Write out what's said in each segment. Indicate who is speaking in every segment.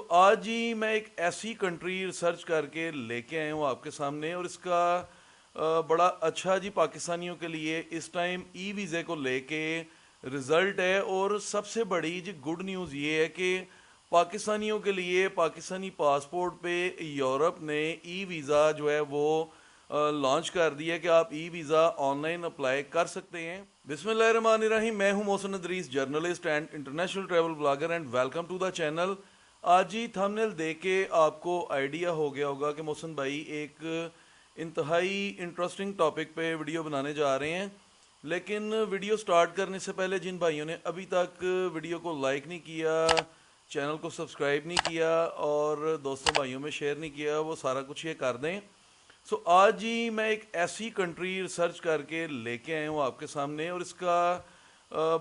Speaker 1: آج ہی میں ایک ایسی کنٹری ریسرچ کر کے لے کے آیا ہوں آپ کے سامنے، اور اس کا بڑا اچھا جی پاکستانیوں کے لیے اس ٹائم ای ویزے کو لے کے رزلٹ ہے۔ اور سب سے بڑی جی گڈ نیوز یہ ہے کہ پاکستانیوں کے لیے پاکستانی پاسپورٹ پہ یورپ نے ای ویزا جو ہے وہ لانچ کر دیا کہ آپ e visa online apply کر سکتے ہیں۔ بسم اللہ الرحمن الرحیم، میں ہوں Mohsin Idrees, journalist and international travel blogger, and welcome to the channel. آج ہی تھمبنیل دیکھ کے آپ کو آئیڈیا ہو گیا ہوگا کہ محسن بھائی ایک انتہائی انٹرسٹنگ ٹاپک پہ ویڈیو بنانے جا رہے ہیں، لیکن ویڈیو سٹارٹ کرنے سے پہلے جن بھائیوں نے ابھی تک ویڈیو کو لائک نہیں کیا، چینل کو سبسکرائب نہیں کیا اور دوستوں بھائیوں میں شیئر نہیں کیا، وہ سارا کچھ یہ کر دیں۔ آج ہی میں ایک ایسی کنٹری ریسرچ کر کے لے کے آیا ہوں آپ کے سامنے، اور اس کا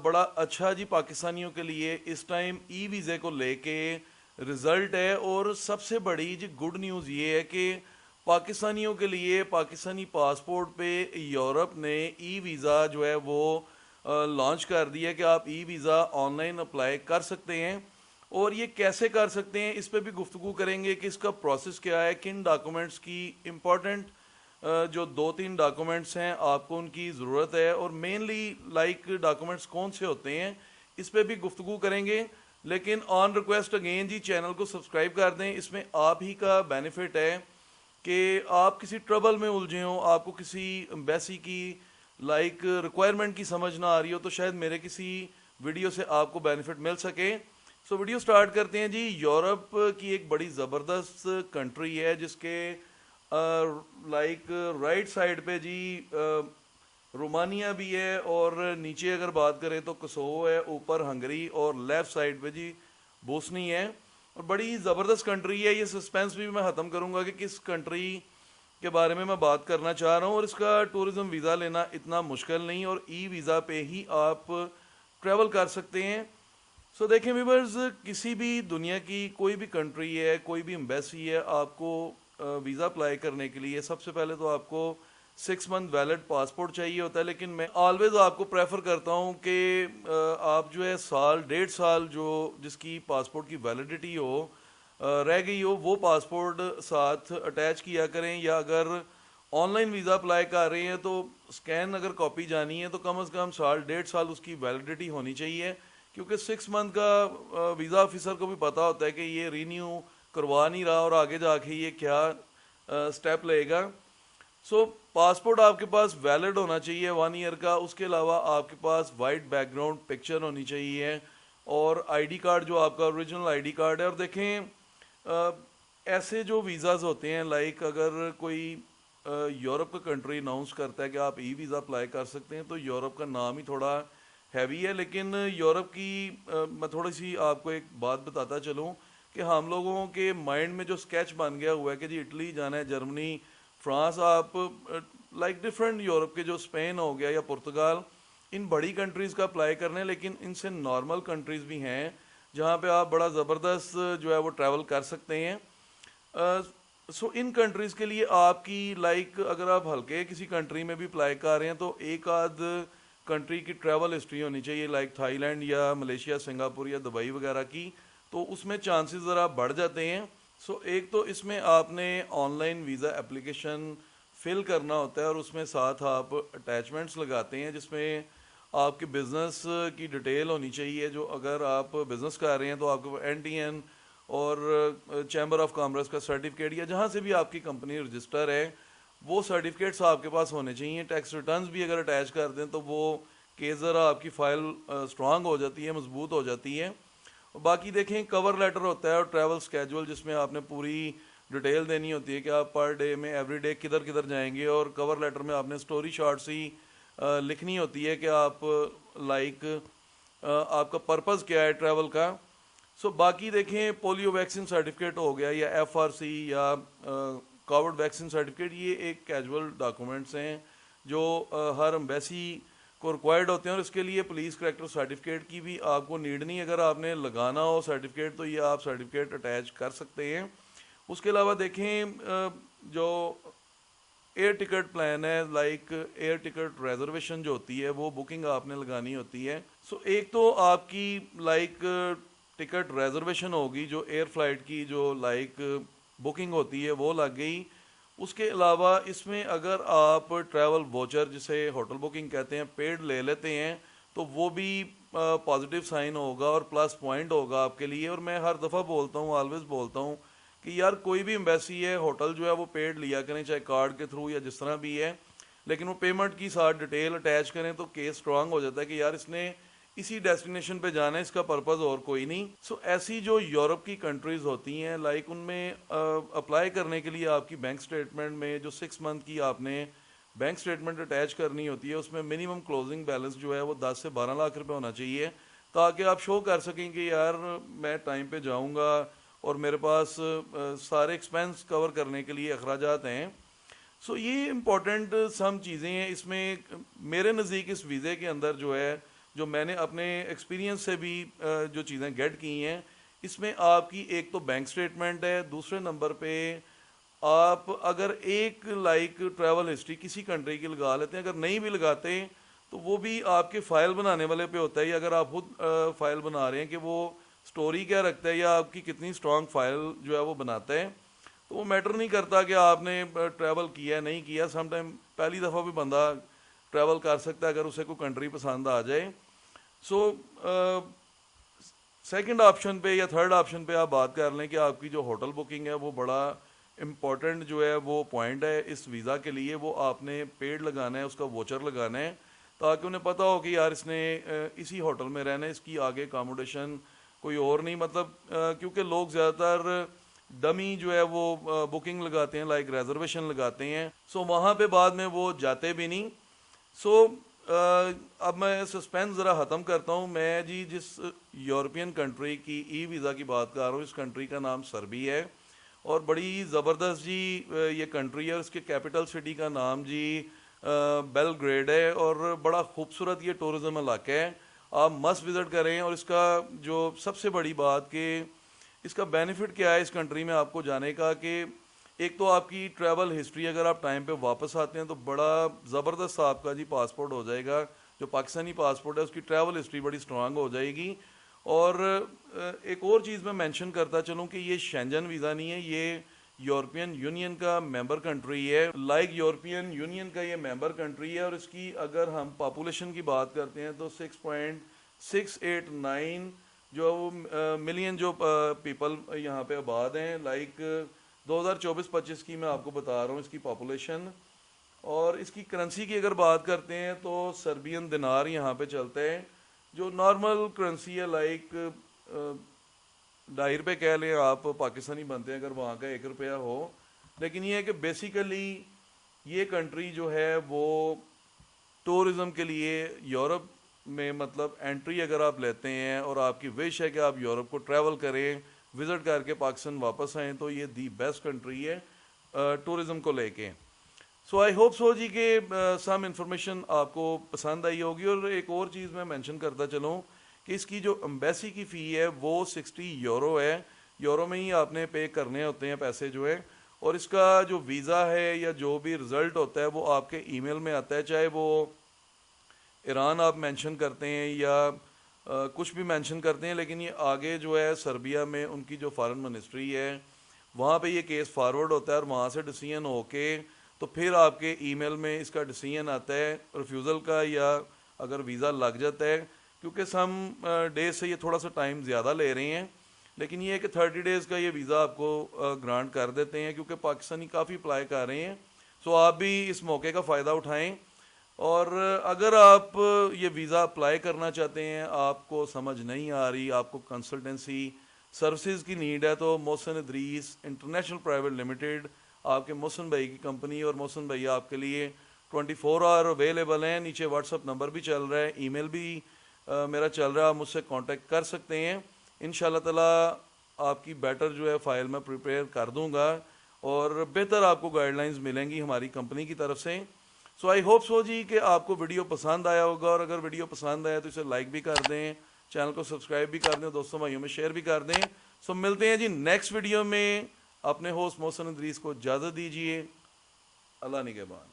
Speaker 1: بڑا اچھا جی پاکستانیوں کے لیے اس ٹائم ای ویزے کو لے کے رزلٹ ہے۔ اور سب سے بڑی جی گڈ نیوز یہ ہے کہ پاکستانیوں کے لیے پاکستانی پاسپورٹ پہ یورپ نے ای ویزا جو ہے وہ لانچ کر دیا کہ آپ e visa online apply کر سکتے ہیں۔ اور یہ کیسے کر سکتے ہیں اس پہ بھی گفتگو کریں گے کہ اس کا پروسیس کیا ہے، کن ڈاکومنٹس کی امپورٹنٹ جو 2-3 ڈاکومنٹس ہیں آپ کو ان کی ضرورت ہے، اور مینلی ڈاکومنٹس کون سے ہوتے ہیں اس پہ بھی گفتگو کریں گے۔ لیکن آن ریکویسٹ اگین جی چینل کو سبسکرائب کر دیں، اس میں آپ ہی کا بینیفٹ ہے کہ آپ کسی ٹربل میں الجھے ہوں، آپ کو کسی ایمبیسی کی ریکوائرمنٹ کی سمجھ نہ آ رہی ہو، تو شاید میرے کسی ویڈیو سے آپ کو بینیفٹ مل سکے۔ ویڈیو سٹارٹ کرتے ہیں جی۔ یورپ کی ایک بڑی زبردست کنٹری ہے جس کے رائٹ سائڈ پہ جی رومانیہ بھی ہے، اور نیچے اگر بات کریں تو کوسوو ہے، اوپر ہنگری، اور لیفٹ سائڈ پہ جی بوسنی ہے، اور بڑی زبردست کنٹری ہے۔ یہ سسپینس بھی میں ختم کروں گا کہ کس کنٹری کے بارے میں بات کرنا چاہ رہا ہوں، اور اس کا ٹورزم ویزا لینا اتنا مشکل نہیں، اور ای ویزا پہ ہی آپ ٹریول کر سکتے ہیں۔ دیکھیں ویورز، کسی بھی دنیا کی کوئی بھی کنٹری ہے، کوئی بھی ایمبیسی ہے، آپ کو ویزا اپلائی کرنے کے لیے سب سے پہلے تو آپ کو 6 منتھ ویلڈ پاسپورٹ چاہیے ہوتا ہے، لیکن میں آلویز آپ کو پریفر کرتا ہوں کہ آپ جو ہے سال 1.5 سال جو جس کی پاسپورٹ کی ویلیڈیٹی ہو رہ گئی ہو، وہ پاسپورٹ ساتھ اٹیچ کیا کریں، یا اگر آن لائن ویزا اپلائی کر رہے ہیں تو اسکین اگر کاپی جانی ہے تو کم از کم سال 1.5 سال اس کی ویلیڈیٹی ہونی چاہیے، کیونکہ 6 منتھ کا ویزا آفیسر کو بھی پتا ہوتا ہے کہ یہ رینیو کروا نہیں رہا اور آگے جا کے یہ کیا سٹیپ لے گا۔ پاسپورٹ آپ کے پاس ویلڈ ہونا چاہیے 1 ایئر کا، اس کے علاوہ آپ کے پاس وائٹ بیک گراؤنڈ پکچر ہونی چاہیے، اور آئی ڈی کارڈ جو آپ کا اوریجنل آئی ڈی کارڈ ہے۔ اور دیکھیں ایسے جو ویزاز ہوتے ہیں، اگر کوئی یورپ کا کنٹری اناؤنس کرتا ہے کہ آپ ای ویزا اپلائی کر سکتے ہیں، تو یورپ کا نام ہی تھوڑا ہیوی ہے، لیکن یورپ کی میں تھوڑی سی آپ کو ایک بات بتاتا چلوں کہ ہم لوگوں کے مائنڈ میں جو سکیچ بن گیا ہوا ہے کہ جی اٹلی جانا ہے، جرمنی، فرانس، آپ ڈفرینٹ یورپ کے جو اسپین ہو گیا یا پرتگال، ان بڑی کنٹریز کا اپلائی کرنے، لیکن ان سے نارمل کنٹریز بھی ہیں جہاں پہ آپ بڑا زبردست جو ہے وہ ٹریول کر سکتے ہیں۔ ان کنٹریز کے لیے آپ کی اگر آپ ہلکے کسی کنٹری میں بھی اپلائی کر رہے ہیں تو ایک آدھ کنٹری کی ٹریول ہسٹری ہونی چاہیے، تھائی لینڈ یا ملیشیا، سنگاپور یا دبئی وغیرہ کی، تو اس میں چانسز ذرا بڑھ جاتے ہیں۔ ایک تو اس میں آپ نے آن لائن ویزا اپلیکیشن فل کرنا ہوتا ہے، اور اس میں ساتھ آپ اٹیچمنٹس لگاتے ہیں جس میں آپ کے بزنس کی ڈیٹیل ہونی چاہیے، جو اگر آپ بزنس کر رہے ہیں تو آپ کو NTN اور چیمبر آف کامرس کا سرٹیفکیٹ، یا جہاں سے بھی آپ کی کمپنی رجسٹر ہے وہ سرٹیفکیٹس آپ کے پاس ہونے چاہیے۔ ٹیکس ریٹرنز بھی اگر اٹیچ کر دیں تو وہ کیس ذرا آپ کی فائل اسٹرانگ ہو جاتی ہے، مضبوط ہو جاتی ہے۔ باقی دیکھیں کور لیٹر ہوتا ہے اور ٹریول سکیجول، جس میں آپ نے پوری ڈیٹیل دینی ہوتی ہے کہ آپ پر ڈے میں ایوری ڈے کدھر کدھر جائیں گے، اور کور لیٹر میں آپ نے سٹوری شارٹس ہی لکھنی ہوتی ہے کہ آپ آپ کا پرپز کیا ہے ٹریول کا۔ باقی دیکھیں پولیو ویکسین سرٹیفکیٹ ہو گیا، یا FRC، یا کووڈ ویکسین سرٹیفکیٹ، یہ ایک کیجول ڈاکومنٹس ہیں جو ہر ایمبیسی کو ریکوائرڈ ہوتے ہیں، اور اس کے لیے پولیس کریکٹر سرٹیفکیٹ کی بھی آپ کو نیڈ نہیں، اگر آپ نے لگانا ہو سرٹیفکیٹ تو یہ آپ سرٹیفکیٹ اٹیچ کر سکتے ہیں۔ اس کے علاوہ دیکھیں جو ایئر ٹکٹ پلان ہے، ایئر ٹکٹ ریزرویشن جو ہوتی ہے وہ بکنگ آپ نے لگانی ہوتی ہے۔ ایک تو آپ کی ٹکٹ ریزرویشن ہوگی, جو ایئر فلائٹ کی جو لائک بکنگ ہوتی ہے وہ لگ گئی. اس کے علاوہ اس میں اگر آپ ٹریول ووچر جسے ہوٹل بکنگ کہتے ہیں پیڈ لے لیتے ہیں تو وہ بھی پازیٹیو سائن ہوگا اور پلس پوائنٹ ہوگا آپ کے لیے. اور میں ہر دفعہ بولتا ہوں, آلویز بولتا ہوں کہ یار کوئی بھی ایمبیسی ہے, ہوٹل جو ہے وہ پیڈ لیا کریں, چاہے کارڈ کے تھرو یا جس طرح بھی ہے, لیکن وہ پیمنٹ کی ساتھ ڈیٹیل اٹیچ کریں تو کیس اسٹرانگ ہو جاتا ہے کہ یار اس نے اسی ڈیسٹینیشن پہ جانا ہے, اس کا پرپز اور کوئی نہیں. سو ایسی جو یورپ کی کنٹریز ہوتی ہیں لائک ان میں اپلائی کرنے کے لیے آپ کی بینک سٹیٹمنٹ میں جو 6 منتھ کی آپ نے بینک سٹیٹمنٹ اٹیچ کرنی ہوتی ہے, اس میں منیمم کلوزنگ بیلنس جو ہے وہ 10 سے 12 لاکھ روپے ہونا چاہیے, تاکہ آپ شو کر سکیں کہ یار میں ٹائم پہ جاؤں گا اور میرے پاس سارے ایکسپینس کور کرنے کے لیے اخراجات ہیں. سو یہ امپورٹنٹ سم چیزیں ہیں اس میں. میرے نزدیک اس ویزے کے اندر جو ہے, جو میں نے اپنے ایکسپیرینس سے بھی جو چیزیں گیٹ کی ہیں, اس میں آپ کی ایک تو بینک سٹیٹمنٹ ہے, دوسرے نمبر پہ آپ اگر ایک لائک ٹریول ہسٹری کسی کنٹری کی لگا لیتے ہیں, اگر نہیں بھی لگاتے تو وہ بھی آپ کے فائل بنانے والے پہ ہوتا ہے, یا اگر آپ خود فائل بنا رہے ہیں کہ وہ سٹوری کیا رکھتا ہے یا آپ کی کتنی اسٹرانگ فائل جو ہے وہ بناتا ہے, تو وہ میٹر نہیں کرتا کہ آپ نے ٹریول کیا ہے نہیں کیا. سم ٹائم پہلی دفعہ بھی بندہ ٹریول کر سکتا ہے اگر اسے کوئی کنٹری پسند آ جائے. سو سیکنڈ آپشن پہ یا تھرڈ آپشن پہ آپ بات کر لیں کہ آپ کی جو ہوٹل بکنگ ہے وہ بڑا امپورٹنٹ جو ہے وہ پوائنٹ ہے اس ویزا کے لیے. وہ آپ نے پیڈ لگانا ہے, اس کا ووچر لگانا ہے, تاکہ انہیں پتہ ہو کہ یار اس نے اسی ہوٹل میں رہنا ہے, اس کی آگے اکاموڈیشن کوئی اور نہیں. مطلب کیونکہ لوگ زیادہ تر ڈمی جو ہے وہ بکنگ لگاتے ہیں, لائک ریزرویشن لگاتے ہیں, سو وہاں پہ بعد میں وہ جاتے بھی نہیں. سو اب میں سسپینس ذرا ختم کرتا ہوں. میں جی جس یورپین کنٹری کی ای ویزا کی بات کر رہا ہوں, اس کنٹری کا نام سربی ہے اور بڑی زبردست جی یہ کنٹری ہے. اس کے کیپٹل سٹی کا نام جی بیل گریڈ ہے اور بڑا خوبصورت یہ ٹورزم علاقہ ہے, آپ مست وزٹ کریں. اور اس کا جو سب سے بڑی بات کہ اس کا بینیفٹ کیا ہے اس کنٹری میں آپ کو جانے کا, کہ ایک تو آپ کی ٹریول ہسٹری اگر آپ ٹائم پہ واپس آتے ہیں تو بڑا زبردست آپ کا جی پاسپورٹ ہو جائے گا. جو پاکستانی پاسپورٹ ہے اس کی ٹریول ہسٹری بڑی اسٹرانگ ہو جائے گی. اور ایک اور چیز میں مینشن کرتا چلوں کہ یہ شینجن ویزا نہیں ہے, یہ یورپین یونین کا ممبر کنٹری ہے. لائک یورپین یونین کا یہ ممبر کنٹری ہے, اور اس کی اگر ہم پاپولیشن کی بات کرتے ہیں تو 6.689 جو ملین جو پیپل یہاں پہ آباد ہیں. لائک 2024-25 کی میں آپ کو بتا رہا ہوں اس کی پاپولیشن. اور اس کی کرنسی کی اگر بات کرتے ہیں تو سربین دینار یہاں پہ چلتا ہے, جو نارمل کرنسی ہے لائک 2.5 روپے کہہ لیں آپ, پاکستانی بنتے ہیں اگر وہاں کا 1 روپیہ ہو. لیکن یہ ہے کہ بیسیکلی یہ کنٹری جو ہے وہ ٹورزم کے لیے یورپ میں مطلب انٹری اگر آپ لیتے ہیں اور آپ کی وش ہے کہ آپ یورپ کو ٹریول کریں, وزٹ کر کے پاکستان واپس آئیں, تو یہ دی بیسٹ کنٹری ہے ٹورزم کو لے کے. سو آئی ہوپ سو جی کہ سم انفارمیشن آپ کو پسند آئی ہوگی. اور ایک اور چیز میں مینشن کرتا چلوں کہ اس کی جو امبیسی کی فی ہے وہ 60 یورو ہے, یورو میں ہی آپ نے پے کرنے ہوتے ہیں پیسے جو ہے. اور اس کا جو ویزا ہے یا جو بھی رزلٹ ہوتا ہے وہ آپ کے ای میل میں آتا ہے, چاہے وہ ایران آپ مینشن کرتے ہیں یا کچھ بھی مینشن کرتے ہیں, لیکن یہ آگے جو ہے سربیا میں ان کی جو فارن منسٹری ہے وہاں پہ یہ کیس فارورڈ ہوتا ہے اور وہاں سے ڈیسیژن ہو کے تو پھر آپ کے ای میل میں اس کا ڈیسیژن آتا ہے ریفیوزل کا, یا اگر ویزا لگ جاتا ہے, کیونکہ سم ڈیز سے یہ تھوڑا سا ٹائم زیادہ لے رہے ہیں, لیکن یہ ہے کہ 30 ڈیز کا یہ ویزا آپ کو گرانٹ کر دیتے ہیں, کیونکہ پاکستانی کافی اپلائی کر رہے ہیں. سو آپ بھی اس موقع کا فائدہ اٹھائیں. اور اگر آپ یہ ویزا اپلائی کرنا چاہتے ہیں, آپ کو سمجھ نہیں آ رہی, آپ کو کنسلٹنسی سروسز کی نیڈ ہے, تو محسن ادریس انٹرنیشنل پرائیویٹ لمیٹڈ آپ کے محسن بھائی کی کمپنی, اور محسن بھائی آپ کے لیے 24 آور اویلیبل ہیں. نیچے واٹس اپ نمبر بھی چل رہا ہے, ای میل بھی میرا چل رہا ہے, آپ مجھ سے کانٹیکٹ کر سکتے ہیں. انشاءاللہ تعالی آپ کی بیٹر جو ہے فائل میں پریپیئر کر دوں گا اور بہتر آپ کو گائیڈ لائنز ملیں گی ہماری کمپنی کی طرف سے. سو آئی ہوپ سو جی کہ آپ کو ویڈیو پسند آیا ہوگا, اور اگر ویڈیو پسند آیا تو اسے لائک بھی کر دیں, چینل کو سبسکرائب بھی کر دیں, دوستوں بھائیوں میں شیئر بھی کر دیں. سو ملتے ہیں جی نیکسٹ ویڈیو میں. اپنے ہوسٹ محسن ادریس کو اجازت دیجیے. اللہ نگہبان.